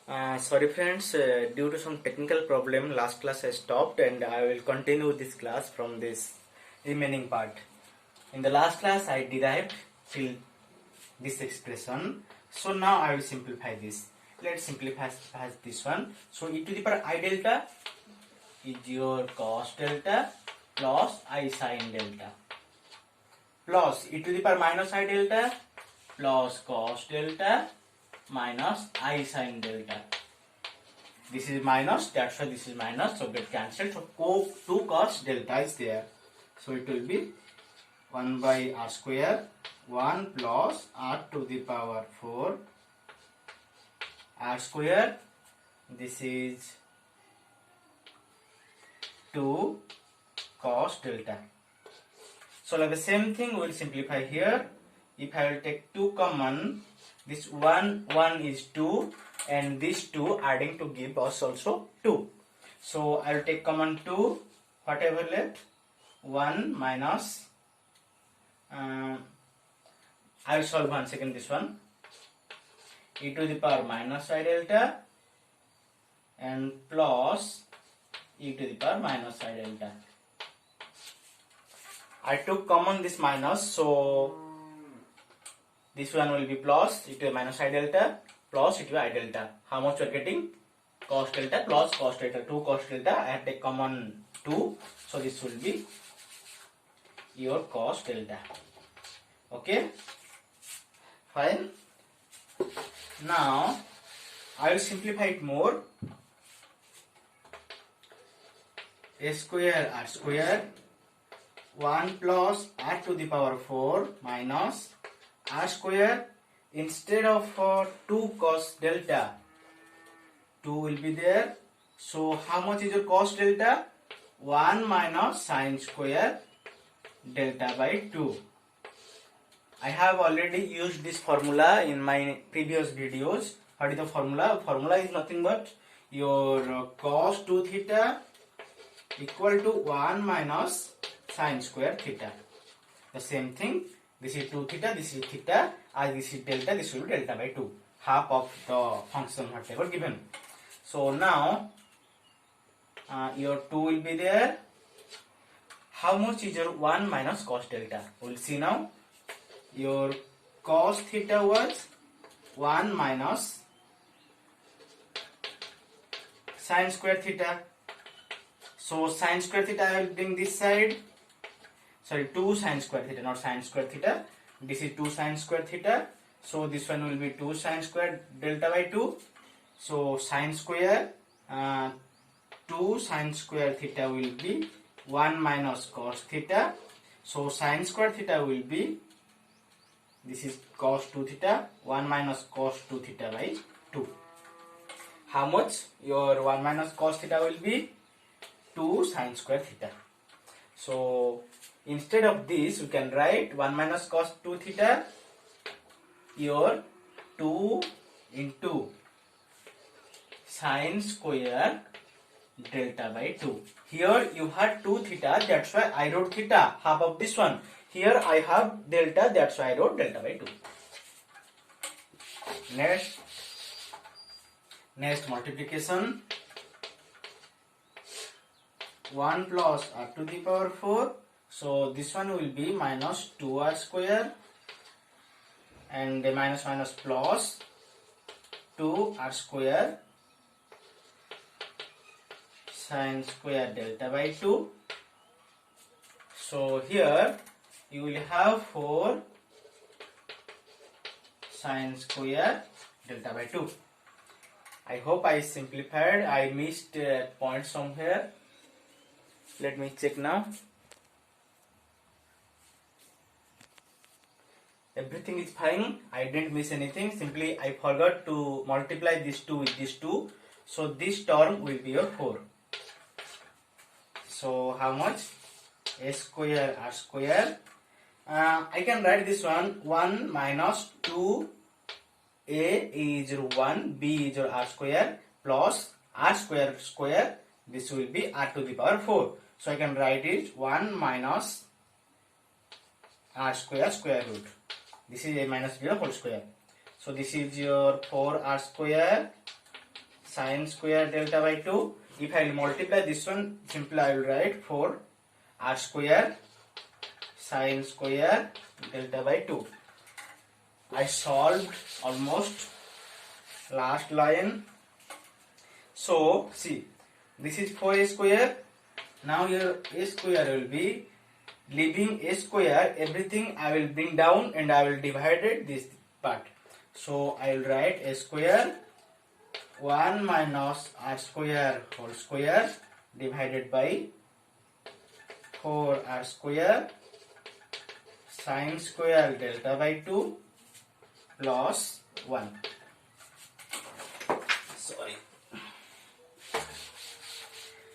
Sorry friends, due to some technical problem, last class I stopped and I will continue this class from this remaining part. In the last class I derived till this expression. So now I will simplify this. Let's simplify this one. So e to the power I delta is your cos delta plus I sin delta plus e to the power minus I delta plus cos delta minus I sin delta. This is minus, that's why this is minus, so get cancelled. So 2 cos delta is there. So it will be 1 by r square 1 plus r to the power 4 r square. This is 2 cos delta. So like the same thing we will simplify here. If I will take 2 common, this 1 is 2 and these 2 adding to give us also 2. So I will take common 2, whatever left 1 minus I will solve one second this one, e to the power minus I delta and plus e to the power minus I delta. I took common this minus, so this one will be plus e to the minus I delta plus e to the I delta. How much we are getting? Cos delta plus cos delta, 2 cos delta. I have take common 2, so this will be your cos delta. Okay, fine. Now I will simplify it more. A square r square 1 plus r to the power 4 minus r square. Instead of 2 cos delta, 2 will be there. So how much is your cos delta? 1 minus sin square delta by 2. I have already used this formula in my previous videos. What is the formula? Formula is nothing but your cos 2 theta equal to 1 minus sin square theta. The same thing. This is 2 theta, this is theta, as this is delta, this will be delta by 2. Half of the function whatever given. So now your 2 will be there. How much is your 1 minus cos delta? We will see now. Your cos theta was 1 minus sin square theta. So sin square theta I will bring this side. Sorry, 2 sin square theta, not sin square theta. This is 2 sin square theta. So this one will be 2 sin square delta by 2. So sin square 2 sin square theta will be 1 minus cos theta. So sin square theta will be, this is cos 2 theta, 1 minus cos 2 theta by 2. How much? Your 1 minus cos theta will be 2 sin square theta. So instead of this, we can write 1 minus cos 2 theta, your 2 into sin square delta by 2. Here you had 2 theta, that's why I wrote theta, half of this one. Here I have delta, that's why I wrote delta by 2. Next multiplication. 1 plus r to the power 4. So this one will be minus 2r square and the minus plus 2r square sin square delta by 2. So here you will have 4 sin square delta by 2. I hope I simplified. I missed a point somewhere. Let me check now. Everything is fine. I didn't miss anything. Simply I forgot to multiply this 2 with this 2. So this term will be your 4. So how much? A square r square. I can write this one 1 minus 2 a is your 1, b is your r square plus r square square. This will be r to the power 4. So I can write it 1 minus r square square root. This is a minus 0 whole square. So this is your 4r square sine square delta by 2. If I will multiply this one, simply I will write 4 r square sine square delta by 2. I solved almost last line. So see, this is 4a square. Now your a square will be, leaving a square, everything I will bring down and I will divide it this part. So I will write a square 1 minus r square whole square divided by 4 r square sine square delta by 2 plus 1. Sorry.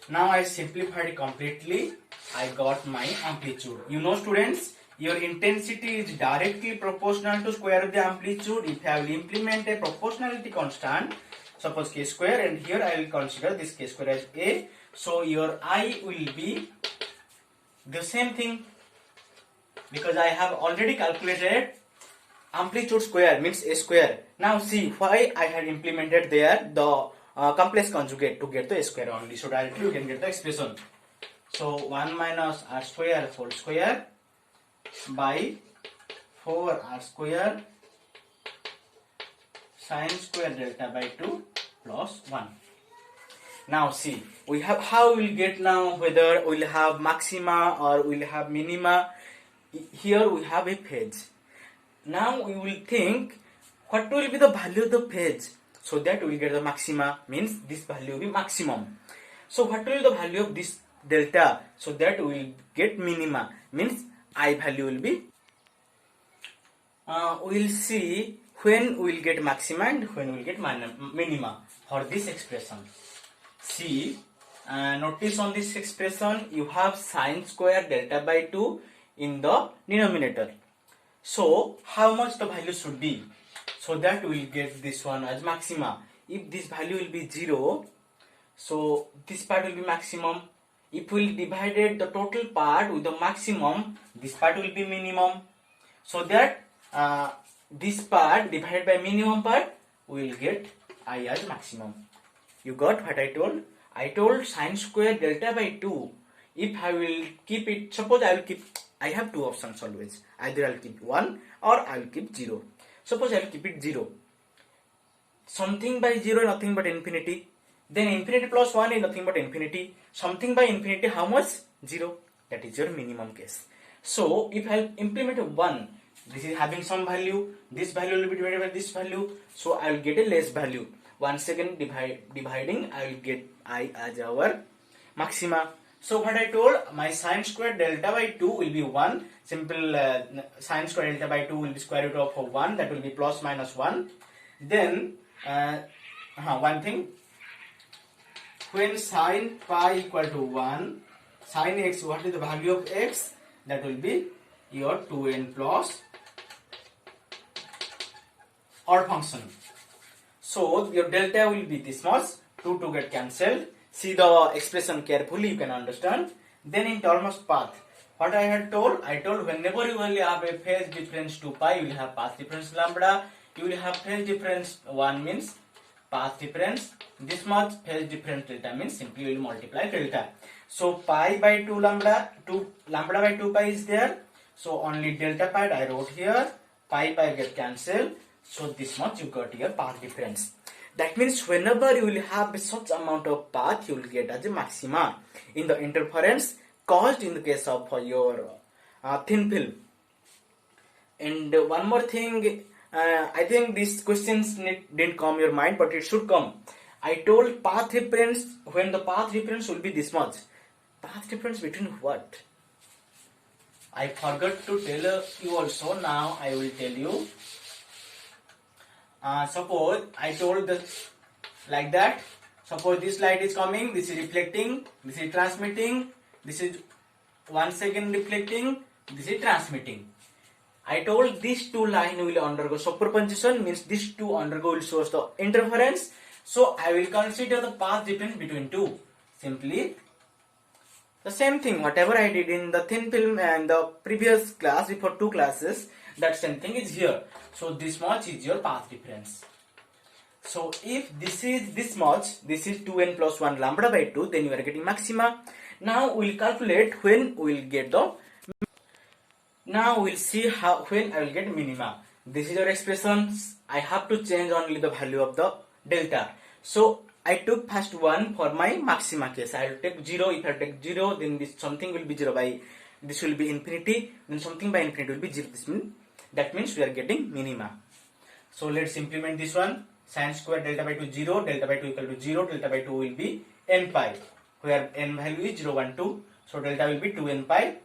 Now I simplified it completely. I got my amplitude. You know students, your intensity is directly proportional to square of the amplitude. If I will implement a proportionality constant, suppose k square, and here I will consider this k square as a. So your I will be the same thing, because I have already calculated amplitude square means a square. Now see why I had implemented there the complex conjugate to get the a square only. So directly you can get the expression. So 1 minus r square whole square by 4 r square sine square delta by 2 plus 1. Now see, we have, how we will get now whether we will have maxima or we will have minima. Here we have a phase. Now we will think what will be the value of the phase, so that we will get the maxima, means this value will be maximum. So what will be the value of this delta, so that we will get minima, means I value will be, we will see when we will get maxima and when we will get minima for this expression. See, notice on this expression you have sine square delta by 2 in the denominator. So how much the value should be, so that we will get this one as maxima. If this value will be 0, so this part will be maximum. If we will divided the total part with the maximum, this part will be minimum. So that this part divided by minimum part, we will get I as maximum. You got what I told? I told sine square delta by 2. If I will keep it, suppose I have two options always. Either I will keep 1 or I will keep 0. Suppose I will keep it 0. Something by 0 nothing but infinity. Then infinity plus 1 is nothing but infinity. Something by infinity, how much? 0. That is your minimum case. So if I implement a 1, this is having some value. This value will be divided by this value. So I will get a less value. Once again dividing, I will get I as our maxima. So what I told, my sine square delta by 2 will be 1. Simple sine square delta by 2 will be square root of 1. That will be plus minus 1. Then one thing, when sine pi equal to 1, sine x, what is the value of x? That will be your 2n plus odd function. So your delta will be this much, 2 to get cancelled. See the expression carefully, you can understand. Then in terms of path, what I had told, I told whenever you will have a phase difference 2 pi, you will have path difference lambda. You will have phase difference 1 means path difference. This much phase difference delta means simply you will multiply delta. So pi by 2 lambda, lambda by 2 pi is there. So only delta part I wrote here. Pi get cancelled. So this much you got your path difference. That means whenever you will have such amount of path, you will get as a maxima in the interference caused in the case of your thin film. And one more thing, I think these questions didn't come your mind, but it should come. I told path difference, when the path difference will be this much. Path difference between what? I forgot to tell you also, now I will tell you. Suppose I told this like that. Suppose this light is coming, this is reflecting, this is transmitting, this is once again reflecting, this is transmitting. I told these two lines will undergo superposition, means these two undergo will show the interference. So I will consider the path difference between two. Simply the same thing, whatever I did in the thin film and the previous class, before 2 classes, that same thing is here. So this much is your path difference. So if this is this much, this is 2n plus 1 lambda by 2, then you are getting maxima. Now we'll calculate when we'll get the. Now we'll see how when I will get minima. This is your expressions. I have to change only the value of the delta. So I took first one for my maxima case. I will take 0. If I take 0, then this something will be 0 by this will be infinity. Then something by infinity will be 0. That means we are getting minima. So let's implement this one. Sin square delta by 2 0, delta by 2 equal to 0, delta by 2 will be n pi, where n value is 0, 1, 2. So delta will be 2n pi,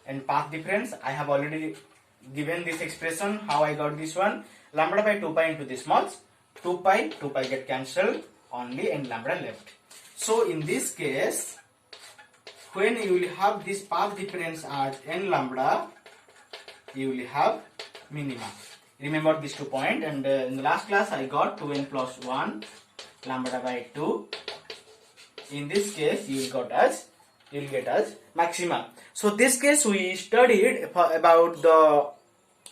and path difference I have already given this expression. How I got this one? Lambda by 2 pi into this much, 2 pi get cancelled, only n lambda left. So in this case, when you will have this path difference as n lambda, you will have minima. Remember these 2 points, and in the last class I got 2n plus 1 lambda by 2. In this case you will get as maxima. So this case we studied about the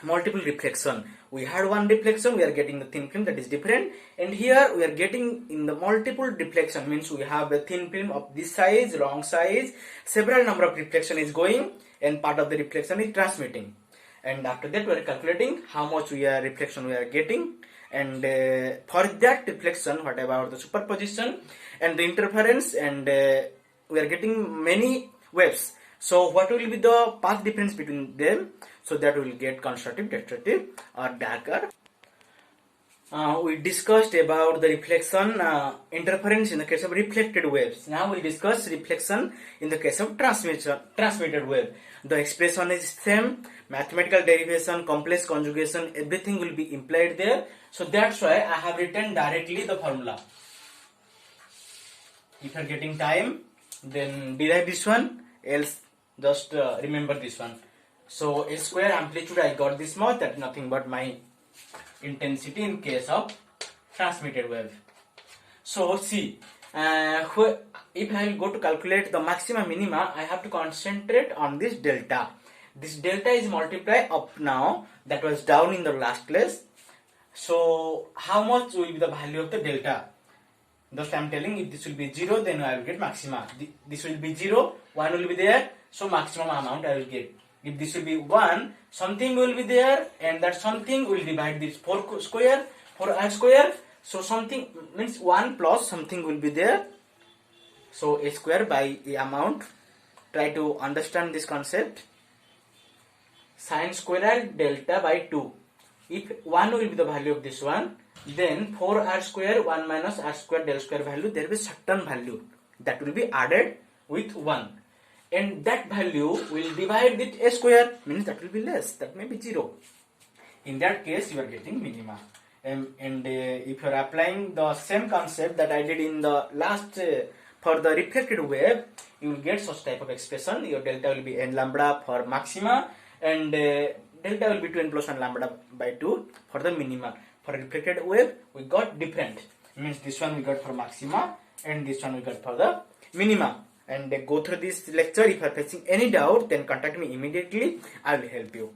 multiple reflection. We had one reflection, we are getting the thin film, that is different, and here we are getting in the multiple reflection, means we have a thin film of this size, wrong size, several number of reflection is going, and part of the reflection is transmitting. And after that we are calculating how much reflection we are getting, and for that reflection what about the superposition and the interference, and we are getting many waves. So what will be the path difference between them? So that we will get constructive, destructive or darker. We discussed about the reflection, interference in the case of reflected waves. Now we will discuss reflection in the case of transmitted wave. The expression is same, mathematical derivation, complex conjugation, everything will be implied there. So that's why I have written directly the formula. If you are getting time, then derive this one, else just remember this one. So a square amplitude I got this much, that is nothing but my intensity in case of transmitted wave. So see, if I will go to calculate the maxima minima, I have to concentrate on this delta. This delta is multiplied up now, that was down in the last class. So how much will be the value of the delta? Just I am telling, if this will be 0, then I will get maxima. This will be 0, 1 will be there, so maximum amount I will get. If this will be 1, something will be there, and that something will divide this 4 square, 4r square. So something means 1 plus something will be there. So a square by a amount. Try to understand this concept. Sin square delta by 2. If 1 will be the value of this one, then 4r square 1 minus r square del square value, there will be certain value that will be added with 1. And that value will divide with a square, means that will be less, that may be 0. In that case you are getting minima. And if you are applying the same concept that I did in the last for the reflected wave, you will get such type of expression. Your delta will be n lambda for maxima, and delta will be 2n plus 1 lambda by 2 for the minima. For reflected wave we got different, means this one we got for maxima and this one we got for the minima. And go through this lecture. If you are facing any doubt, then contact me immediately. I will help you.